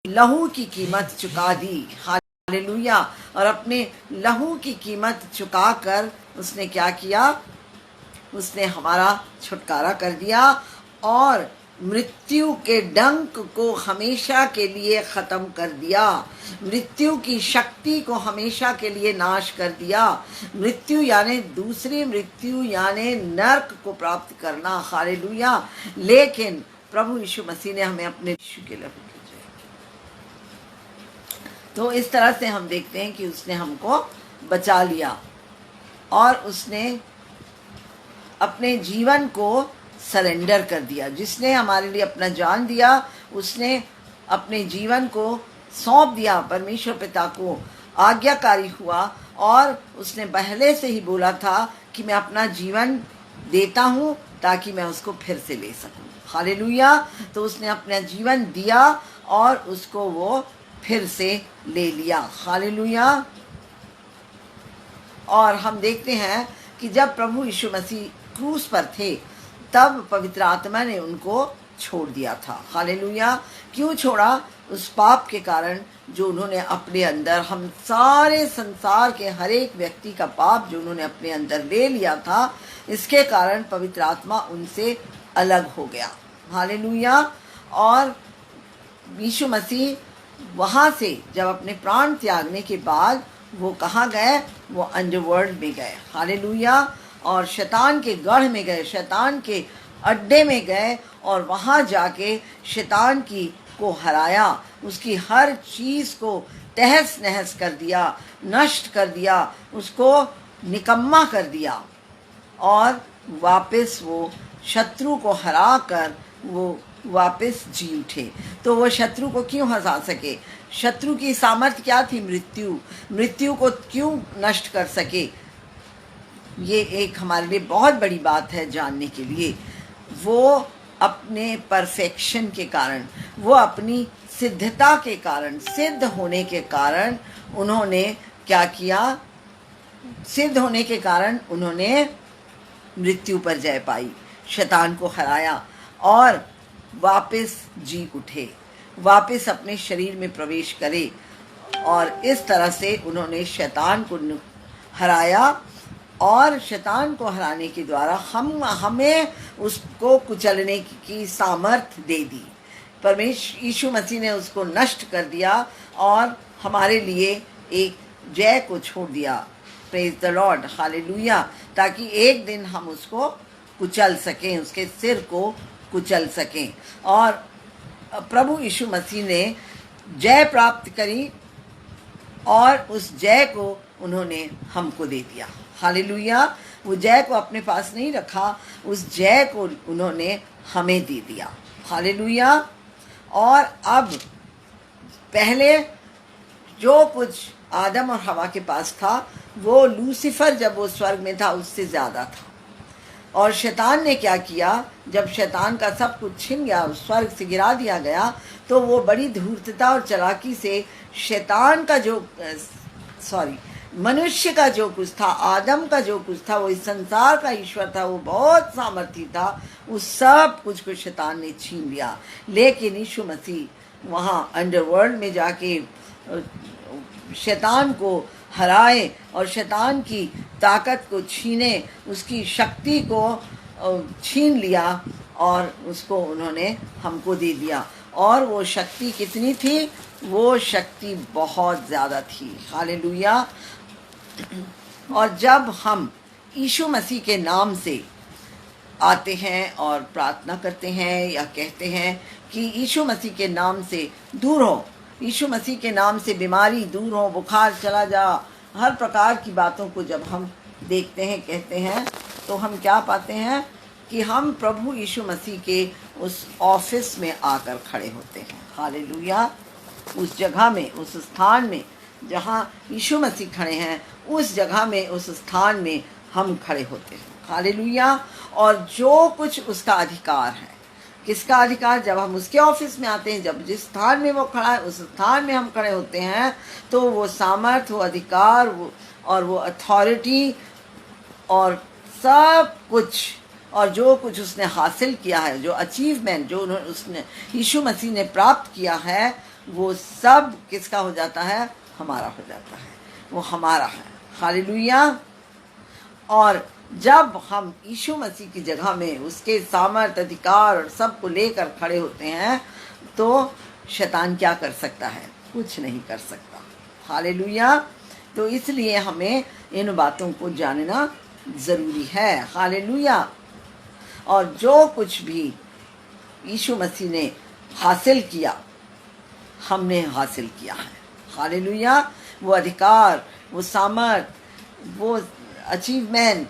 लहू की कीमत चुका दी। हालेलुया। और अपने लहू की कीमत चुकाकर उसने क्या किया? उसने हमारा छुटकारा कर दिया और मृत्यु के डंक को हमेशा के लिए ख़त्म कर दिया, मृत्यु की शक्ति को हमेशा के लिए नाश कर दिया। मृत्यु यानी दूसरी मृत्यु यानी नरक को प्राप्त करना। हालेलुया। लेकिन प्रभु यीशु मसीह ने हमें अपने यीशु के लहू की जय। तो इस तरह से हम देखते हैं कि उसने हमको बचा लिया और उसने अपने जीवन को सरेंडर कर दिया। जिसने हमारे लिए अपना जान दिया, उसने अपने जीवन को सौंप दिया, परमेश्वर पिता को आज्ञाकारी हुआ और उसने पहले से ही बोला था कि मैं अपना जीवन देता हूँ ताकि मैं उसको फिर से ले सकूँ। हालेलुया। तो उसने अपना जीवन दिया और उसको वो फिर से ले लिया। हालेलुया। और हम देखते हैं कि जब प्रभु यीशु मसीह क्रूस पर थे, तब पवित्र आत्मा ने उनको छोड़ दिया था। हालेलुया। क्यों छोड़ा? उस पाप के कारण जो उन्होंने अपने अंदर, हम सारे संसार के हर एक व्यक्ति का पाप जो उन्होंने अपने अंदर ले लिया था, इसके कारण पवित्र आत्मा उनसे अलग हो गया। हालेलुया। और यीशु मसीह वहाँ से जब अपने प्राण त्यागने के बाद वो कहाँ गए? वो अंडरवर्ल्ड में गए। हालेलुया। और शैतान के गढ़ में गए, शैतान के अड्डे में गए और वहाँ जाके शैतान की को हराया, उसकी हर चीज़ को तहस नहस कर दिया, नष्ट कर दिया, उसको निकम्मा कर दिया और वापस वो शत्रु को हरा कर वो वापस जी उठे। तो वो शत्रु को क्यों हरा सके? शत्रु की सामर्थ्य क्या थी? मृत्यु। मृत्यु को क्यों नष्ट कर सके? ये एक हमारे लिए बहुत बड़ी बात है जानने के लिए। वो अपने परफेक्शन के कारण, वो अपनी सिद्धता के कारण, सिद्ध होने के कारण उन्होंने क्या किया? सिद्ध होने के कारण उन्होंने मृत्यु पर जय पाई, शैतान को हराया और वापस जी उठे, वापस अपने शरीर में प्रवेश करे और इस तरह से उन्होंने शैतान को हराया और शैतान को हराने के द्वारा हमें उसको कुचलने की सामर्थ्य दे दी। परमेश्वर यीशु मसीह ने उसको नष्ट कर दिया और हमारे लिए एक जय को छोड़ दिया। Praise the Lord, hallelujah. ताकि एक दिन हम उसको कुचल सकें, उसके सिर को कुचल सकें। और प्रभु यीशु मसीह ने जय प्राप्त करी और उस जय को उन्होंने हमको दे दिया। हालेलुया। वो जय को अपने पास नहीं रखा, उस जय को उन्होंने हमें दे दिया। हालेलुया। और अब पहले जो कुछ आदम और हवा के पास था, वो लूसीफर जब वो स्वर्ग में था उससे ज़्यादा था। और शैतान ने क्या किया? जब शैतान का सब कुछ छिन गया, स्वर्ग से गिरा दिया गया, तो वो बड़ी धूर्तता और चालाकी से शैतान का जो मनुष्य का जो कुछ था, आदम का जो कुछ था, वो इस संसार का ईश्वर था, वो बहुत सामर्थी था, उस सब कुछ को शैतान ने छीन लिया। लेकिन यीशु मसीह वहाँ अंडरवर्ल्ड में जाके शैतान को हराए और शैतान की ताकत को छीने, उसकी शक्ति को छीन लिया और उसको उन्होंने हमको दे दिया। और वो शक्ति कितनी थी? वो शक्ति बहुत ज़्यादा थी। हालेलुया। और जब हम यीशु मसीह के नाम से आते हैं और प्रार्थना करते हैं या कहते हैं कि यीशु मसीह के नाम से दूर हो, यीशु मसीह के नाम से बीमारी दूर हो, बुखार चला जा, हर प्रकार की बातों को जब हम देखते हैं, कहते हैं, तो हम क्या पाते हैं कि हम प्रभु यीशु मसीह के उस ऑफिस में आकर खड़े होते हैं। हालेलुया। उस जगह में, उस स्थान में जहाँ यीशु मसीह खड़े हैं, उस जगह में, उस स्थान में हम खड़े होते हैं। हालेलुया। और जो कुछ उसका अधिकार है, किसका अधिकार? जब हम उसके ऑफिस में आते हैं, जब जिस स्थान में वो खड़ा है उस स्थान में हम खड़े होते हैं, तो वो सामर्थ्य, वो अधिकार, वो अथॉरिटी और सब कुछ, और जो कुछ उसने हासिल किया है, जो अचीवमेंट जो उसने यीशु मसीह ने प्राप्त किया है, वो सब किसका हो जाता है? हमारा हो जाता है, वो हमारा है। हालेलुया। और जब हम यीशु मसीह की जगह में उसके सामर्थ, अधिकार और सब को लेकर खड़े होते हैं, तो शैतान क्या कर सकता है? कुछ नहीं कर सकता। हालेलुया। तो इसलिए हमें इन बातों को जानना ज़रूरी है। हालेलुया। और जो कुछ भी यीशु मसीह ने हासिल किया, हमने हासिल किया है। हालेलुया। वो अधिकार, वो सामर्थ, वो अचीवमेंट,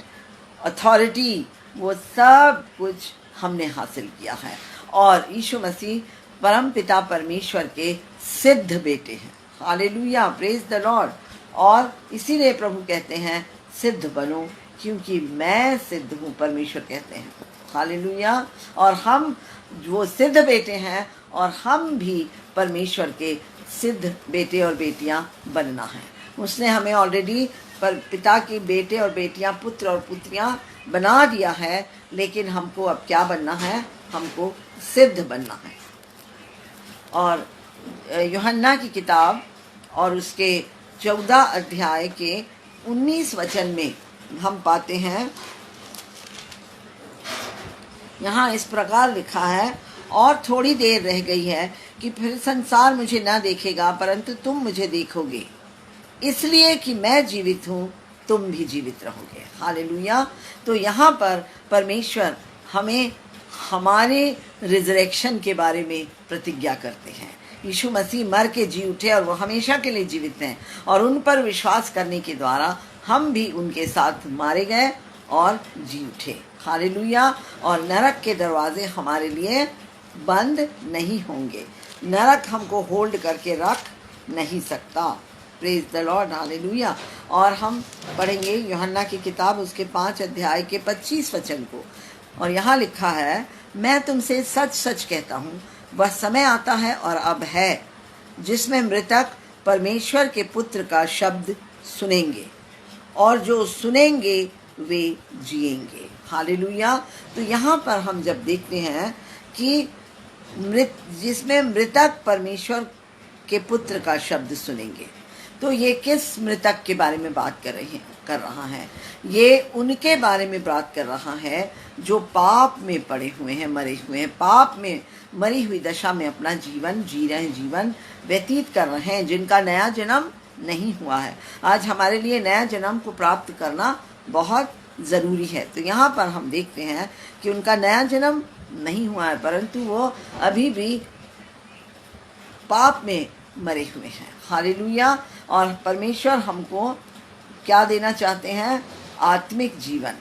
अथॉरिटी, वो सब कुछ हमने हासिल किया है। और यीशु मसीह परम पिता परमेश्वर के सिद्ध बेटे हैं। हालेलुया। Praise the Lord. और इसीलिए प्रभु कहते हैं सिद्ध बनो, क्योंकि मैं सिद्ध हूँ, परमेश्वर कहते हैं। हालेलुया। और हम वो सिद्ध बेटे हैं और हम भी परमेश्वर के सिद्ध बेटे और बेटियां बनना है। उसने हमें ऑलरेडी पर पिता के बेटे और बेटियां, पुत्र और पुत्रियां बना दिया है, लेकिन हमको अब क्या बनना है? हमको सिद्ध बनना है। और यूहन्ना की किताब और उसके 14 अध्याय के 19 वचन में हम पाते हैं, यहाँ इस प्रकार लिखा है, और थोड़ी देर रह गई है कि फिर संसार मुझे न देखेगा, परंतु तुम मुझे देखोगे, इसलिए कि मैं जीवित हूँ, तुम भी जीवित रहोगे। हालेलुया। तो यहाँ पर परमेश्वर हमें हमारे रिजरेक्शन के बारे में प्रतिज्ञा करते हैं। यीशु मसीह मर के जी उठे और वो हमेशा के लिए जीवित हैं, और उन पर विश्वास करने के द्वारा हम भी उनके साथ मारे गए और जी उठे। हालेलुया। और नरक के दरवाजे हमारे लिए बंद नहीं होंगे, नरक हमको होल्ड करके रख नहीं सकता। Praise the Lord. हालेलुया। और हम पढ़ेंगे यूहन्ना की किताब उसके 5 अध्याय के 25 वचन को, और यहाँ लिखा है, मैं तुमसे सच सच कहता हूँ, वह समय आता है और अब है जिसमें मृतक परमेश्वर के पुत्र का शब्द सुनेंगे, और जो सुनेंगे वे जिएंगे। हालेलुया। तो यहाँ पर हम जब देखते हैं कि जिसमें मृतक परमेश्वर के पुत्र का शब्द सुनेंगे, तो ये किस मृतक के बारे में बात कर रहा है? ये उनके बारे में बात कर रहा है जो पाप में पड़े हुए हैं, मरे हुए हैं, पाप में मरी हुई दशा में अपना जीवन जी रहे हैं, जीवन व्यतीत कर रहे हैं, जिनका नया जन्म नहीं हुआ है। आज हमारे लिए नया जन्म को प्राप्त करना बहुत ज़रूरी है। तो यहाँ पर हम देखते हैं कि उनका नया जन्म नहीं हुआ है, परंतु वो अभी भी पाप में मरे हुए हैं। हालेलुया। और परमेश्वर हमको क्या देना चाहते हैं? आत्मिक जीवन।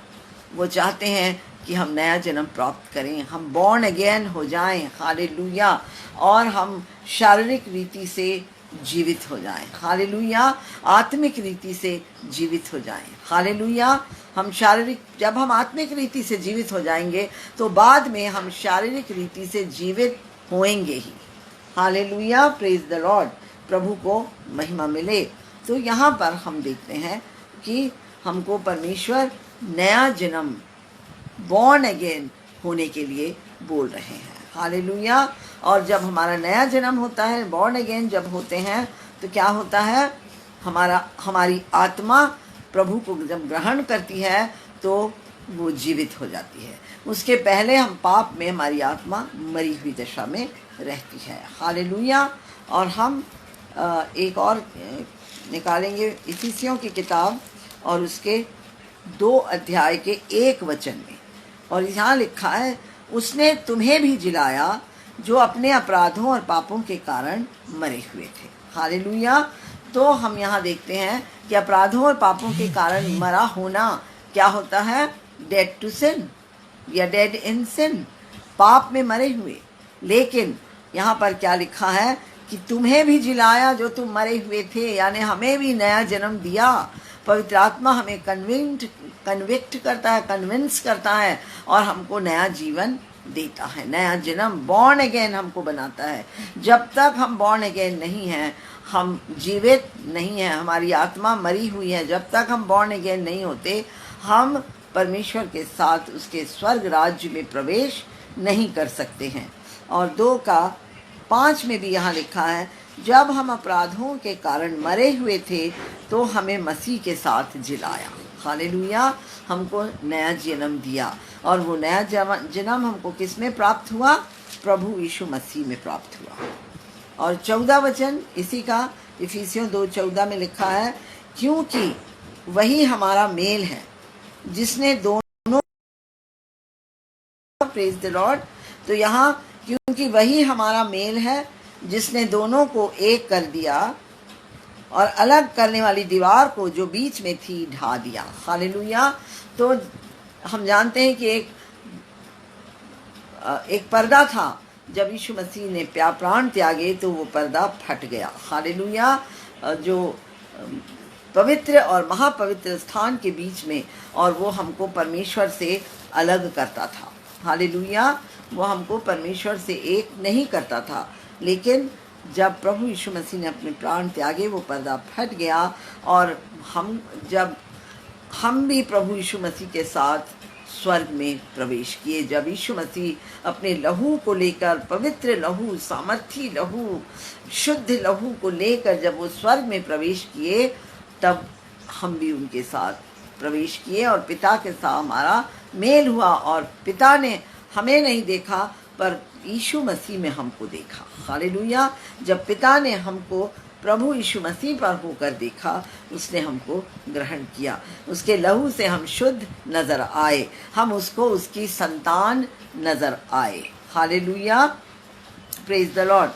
वो चाहते हैं कि हम नया जन्म प्राप्त करें, हम बॉर्न अगेन हो जाएं। हालेलुया। और हम शारीरिक रीति से जीवित हो जाएं। हालेलुया। आत्मिक रीति से जीवित हो जाएं। हालेलुया। जब हम आत्मिक रीति से जीवित हो जाएंगे तो बाद में हम शारीरिक रीति से जीवित होएंगे ही। हालेलुया। Praise the Lord. प्रभु को महिमा मिले। तो यहाँ पर हम देखते हैं कि हमको परमेश्वर नया जन्म, बॉर्न अगेन होने के लिए बोल रहे हैं। हालेलुया। और जब हमारा नया जन्म होता है, बॉर्न अगेन जब होते हैं, तो क्या होता है? हमारी आत्मा प्रभु को जब ग्रहण करती है तो वो जीवित हो जाती है। उसके पहले हम पाप में, हमारी आत्मा मरी हुई दशा में रहती है। हालेलुया। और हम एक और निकालेंगे इफिसियों की किताब और उसके 2 अध्याय के 1 वचन में, और यहाँ लिखा है, उसने तुम्हें भी जिलाया जो अपने अपराधों और पापों के कारण मरे हुए थे। हालेलुया। तो हम यहाँ देखते हैं कि अपराधों और पापों के कारण मरा होना क्या होता है? डेड टू सिन या डेड इन सिन, पाप में मरे हुए। लेकिन यहाँ पर क्या लिखा है कि तुम्हें भी जिलाया जो तुम मरे हुए थे, यानी हमें भी नया जन्म दिया। पवित्र आत्मा हमें कन्विक्ट करता है, कन्विंस करता है, और हमको नया जीवन देता है, नया जन्म, बॉर्न अगेन हमको बनाता है। जब तक हम बॉर्न अगेन नहीं हैं, हम जीवित नहीं हैं, हमारी आत्मा मरी हुई है, जब तक हम बॉर्न अगेन नहीं होते, हम परमेश्वर के साथ उसके स्वर्ग राज्य में प्रवेश नहीं कर सकते हैं। और 2:5 में भी यहाँ लिखा है, जब हम अपराधों के कारण मरे हुए थे तो हमें मसीह के साथ जिलाया। हालेलुया। हमको नया जन्म दिया, और वो नया जन्म हमको किस में प्राप्त हुआ? प्रभु यीशु मसीह में प्राप्त हुआ। और 14 वचन इसी का, इफिसियों 2:14 में लिखा है, क्योंकि वही हमारा मेल है जिसने दोनों, प्रेज द लॉर्ड। तो यहाँ क्योंकि वही हमारा मेल है जिसने दोनों को एक कर दिया और अलग करने वाली दीवार को जो बीच में थी ढा दिया। हालेलुया। तो हम जानते हैं कि एक पर्दा था, जब यीशु मसीह ने प्राण त्यागे तो वो पर्दा फट गया। हालेलुया। जो पवित्र और महापवित्र स्थान के बीच में, और वो हमको परमेश्वर से अलग करता था। हालेलुया। वो हमको परमेश्वर से एक नहीं करता था, लेकिन जब प्रभु यीशु मसीह ने अपने प्राण त्यागे वो पर्दा फट गया, और हम भी प्रभु यीशु मसीह के साथ स्वर्ग में प्रवेश किए। जब यीशु मसीह अपने लहू को लेकर, पवित्र लहू, सामर्थी लहू, शुद्ध लहू को लेकर जब वो स्वर्ग में प्रवेश किए, तब हम भी उनके साथ प्रवेश किए और पिता के साथ हमारा मेल हुआ। और पिता ने हमें नहीं देखा, पर यीशु मसीह में हमको देखा। हालेलुया। जब पिता ने हमको प्रभु यीशु मसीह पर होकर देखा, उसने हमको ग्रहण किया, उसके लहू से हम शुद्ध नजर आए, हम उसको उसकी संतान नजर आए। Hallelujah, praise the Lord.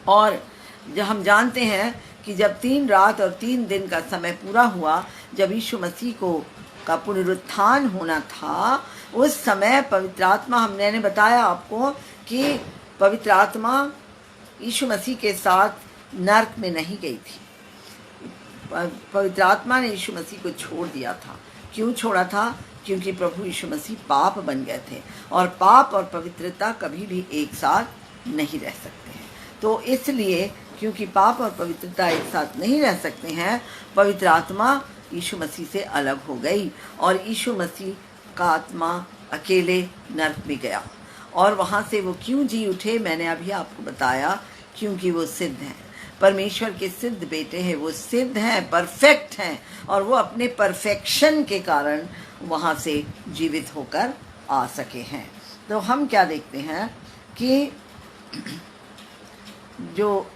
और जब हम जानते हैं कि जब 3 रात और 3 दिन का समय पूरा हुआ, जब यीशु मसीह को का पुनरुत्थान होना था, उस समय पवित्र आत्मा, हमने बताया आपको कि पवित्र आत्मा यीशु मसीह के साथ नर्क में नहीं गई थी। पवित्र आत्मा ने यीशु मसीह को छोड़ दिया था। क्यों छोड़ा था? क्योंकि प्रभु यीशु मसीह पाप बन गए थे, और पाप और पवित्रता कभी भी एक साथ नहीं रह सकते हैं। तो इसलिए क्योंकि पाप और पवित्रता एक साथ नहीं रह सकते हैं, पवित्र आत्मा यीशु मसीह से अलग हो गई, और यीशु मसीह का आत्मा अकेले नर्क में गया। और वहाँ से वो क्यों जी उठे, मैंने अभी आपको बताया, क्योंकि वो सिद्ध हैं, परमेश्वर के सिद्ध बेटे हैं, वो सिद्ध हैं, परफेक्ट हैं, और वो अपने परफेक्शन के कारण वहाँ से जीवित होकर आ सके हैं। तो हम क्या देखते हैं कि जो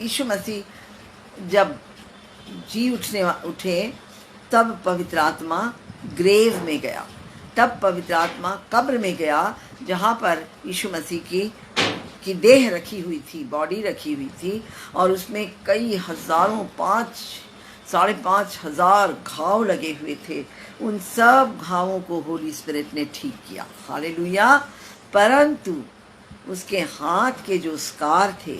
यीशु मसीह जब जी उठे, तब पवित्र आत्मा ग्रेव में गया, तब पवित्र आत्मा कब्र में गया, जहाँ पर यीशु मसीह की देह रखी हुई थी, बॉडी रखी हुई थी, और उसमें कई हजारों, 5,500 हजार घाव लगे हुए थे। उन सब घावों को होली स्पिरिट ने ठीक किया। हालेलुया। परंतु उसके हाथ के जो स्कार थे,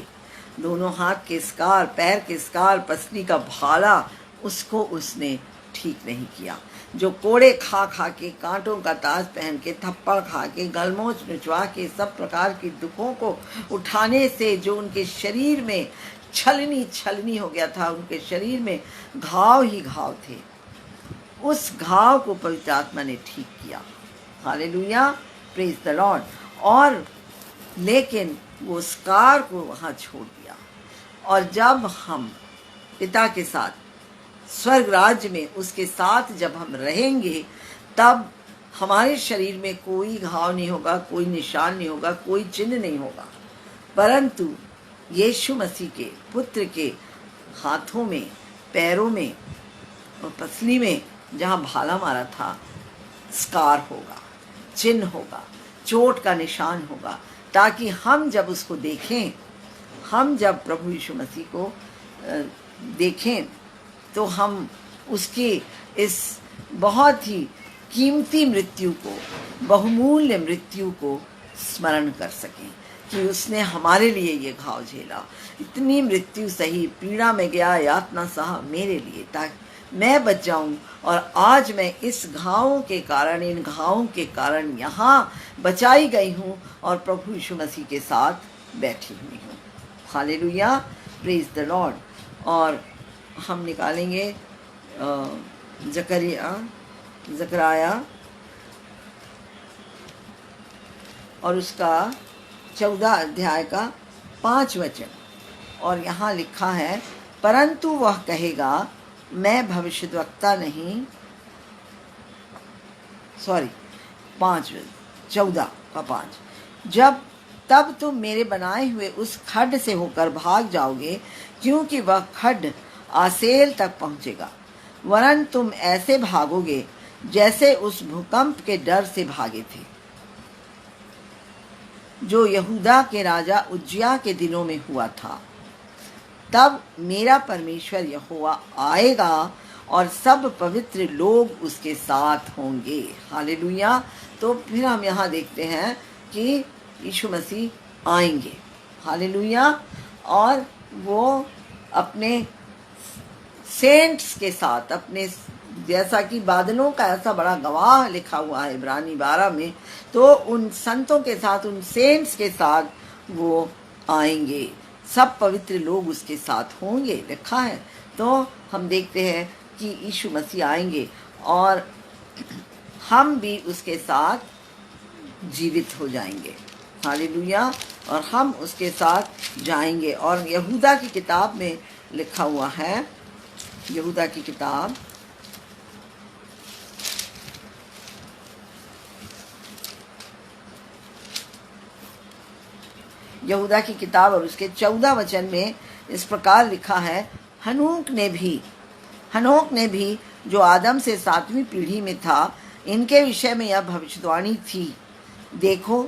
दोनों हाथ के स्कार, पैर के स्कार, पसली का भाला, उसको उसने ठीक नहीं किया। जो कोड़े खा खा के, कांटों का ताज पहन के, थप्पड़ खा के, गलमोच नुचवा के, सब प्रकार के दुखों को उठाने से जो उनके शरीर में छलनी हो गया था, उनके शरीर में घाव ही घाव थे, उस घाव को पवित्र आत्मा ने ठीक किया। Hallelujah, praise the Lord. और लेकिन वो स्कार को वहाँ छोड़ दिया। और जब हम पिता के साथ स्वर्ग राज्य में उसके साथ जब हम रहेंगे, तब हमारे शरीर में कोई घाव नहीं होगा, कोई निशान नहीं होगा, कोई चिन्ह नहीं होगा, परंतु यीशु मसीह के पुत्र के हाथों में, पैरों में और पसली में जहाँ भाला मारा था, स्कार होगा, चिन्ह होगा, चोट का निशान होगा, ताकि हम जब उसको देखें, हम जब प्रभु यीशु मसीह को देखें, तो हम उसकी इस बहुत ही कीमती मृत्यु को, बहुमूल्य मृत्यु को स्मरण कर सकें कि उसने हमारे लिए ये घाव झेला, इतनी मृत्यु सही, पीड़ा में गया, यातना सहा मेरे लिए, ताकि मैं बच जाऊं। और आज मैं इस घावों के कारण, इन घावों के कारण यहाँ बचाई गई हूँ और प्रभु यीशु मसीह के साथ बैठी हुई हूँ। Hallelujah, praise the Lord. और हम निकालेंगे ज़कराया और उसका 14 अध्याय का 5 वचन। और यहाँ लिखा है, परंतु वह कहेगा, मैं भविष्यद्वक्ता नहीं, 14 का 5, तब तुम मेरे बनाए हुए उस खड्ड से होकर भाग जाओगे, क्योंकि वह खड्ड आसेल तक पहुंचेगा, वरन तुम ऐसे भागोगे जैसे उस भूकंप के डर से भागे थे, जो यहूदा के राजा उज्जिया के दिनों में हुआ था। तब मेरा परमेश्वर यहोवा आएगा और सब पवित्र लोग उसके साथ होंगे। हालेलुया। तो फिर हम यहाँ देखते हैं कि यीशु मसीह आएंगे। हालेलुया। और वो अपने सेंट्स के साथ, अपने, जैसा कि बादलों का ऐसा बड़ा गवाह लिखा हुआ है इब्रानी 12 में, तो उन संतों के साथ, उन सेंट्स के साथ वो आएंगे, सब पवित्र लोग उसके साथ होंगे, लिखा है। तो हम देखते हैं कि यीशु मसीह आएंगे और हम भी उसके साथ जीवित हो जाएंगे। हालेलुया। और हम उसके साथ जाएंगे। और यहूदा की किताब में लिखा हुआ है, यहूदा की किताब यहूदा की किताब और उसके 14 वचन में इस प्रकार लिखा है, हनोक ने भी जो आदम से 7वीं पीढ़ी में था, इनके विषय में यह भविष्यवाणी थी, देखो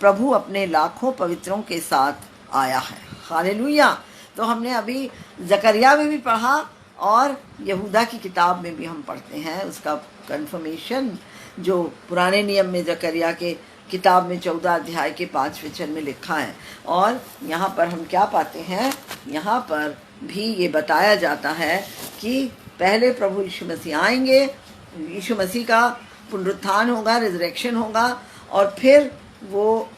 प्रभु अपने लाखों पवित्रों के साथ आया है। हालेलुया। तो हमने अभी जकरिया में भी पढ़ा और यहूदा की किताब में भी हम पढ़ते हैं उसका कंफर्मेशन, जो पुराने नियम में जकरिया के किताब में 14 अध्याय के 5 वचन में लिखा है। और यहाँ पर हम क्या पाते हैं, यहाँ पर भी ये बताया जाता है कि पहले प्रभु यीशु मसीह आएंगे, यीशु मसीह का पुनरुत्थान होगा, रिजरेक्शन होगा, और फिर वो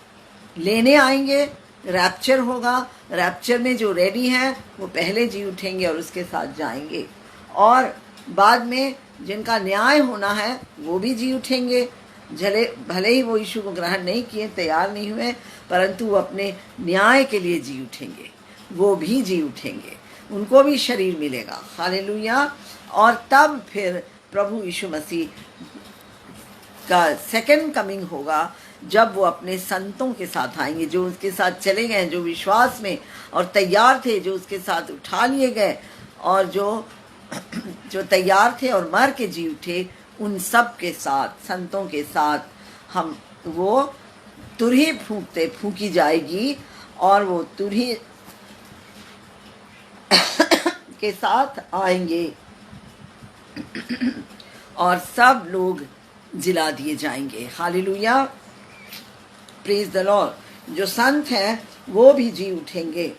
लेने आएंगे, रैप्चर होगा। रैप्चर में जो रेडी हैं वो पहले जी उठेंगे और उसके साथ जाएंगे, और बाद में जिनका न्याय होना है वो भी जी उठेंगे। भले ही वो यीशु को ग्रहण नहीं किए, तैयार नहीं हुए, परंतु वो अपने न्याय के लिए जी उठेंगे, वो भी जी उठेंगे, उनको भी शरीर मिलेगा। हालेलुया। और तब फिर प्रभु यीशु मसीह का सेकंड कमिंग होगा, जब वो अपने संतों के साथ आएंगे, जो उसके साथ चले गए, जो विश्वास में और तैयार थे, जो उसके साथ उठा लिए गए, और जो तैयार थे और मर के जी उठे, उन सब के साथ, संतों के साथ हम वो तुरही फूकी जाएगी, और वो तुरही के साथ आएंगे और सब लोग जिला दिए जाएंगे। Hallelujah, praise the Lord. जो संत हैं वो भी जी उठेंगे,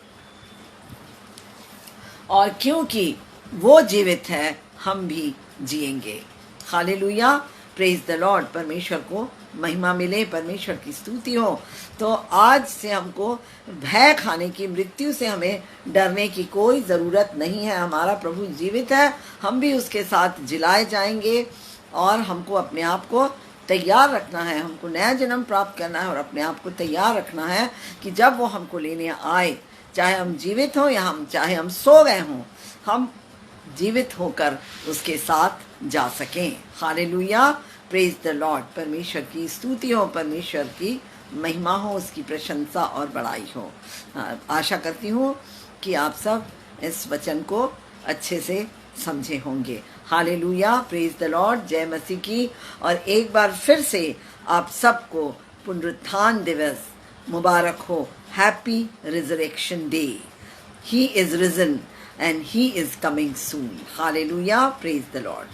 और क्योंकि वो जीवित है हम भी जिएंगे। Hallelujah, praise the Lord. परमेश्वर को महिमा मिले, परमेश्वर की स्तुति हो। तो आज से हमको भय खाने की, मृत्यु से हमें डरने की कोई ज़रूरत नहीं है। हमारा प्रभु जीवित है, हम भी उसके साथ जिलाए जाएंगे, और हमको अपने आप को तैयार रखना है, हमको नया जन्म प्राप्त करना है, और अपने आप को तैयार रखना है कि जब वो हमको लेने आए, चाहे हम जीवित हों या चाहे हम सो गए हों, हम जीवित होकर उसके साथ जा सकें। Hallelujah, praise the Lord. परमेश्वर की स्तुति हो, परमेश्वर की महिमा हो, उसकी प्रशंसा और बड़ाई हो। आशा करती हूँ कि आप सब इस वचन को अच्छे से समझे होंगे। Hallelujah, praise the Lord. जय मसीह की। और एक बार फिर से आप सबको पुनरुत्थान दिवस मुबारक हो। Happy resurrection day. He is risen and he is coming soon. Hallelujah. Praise the Lord.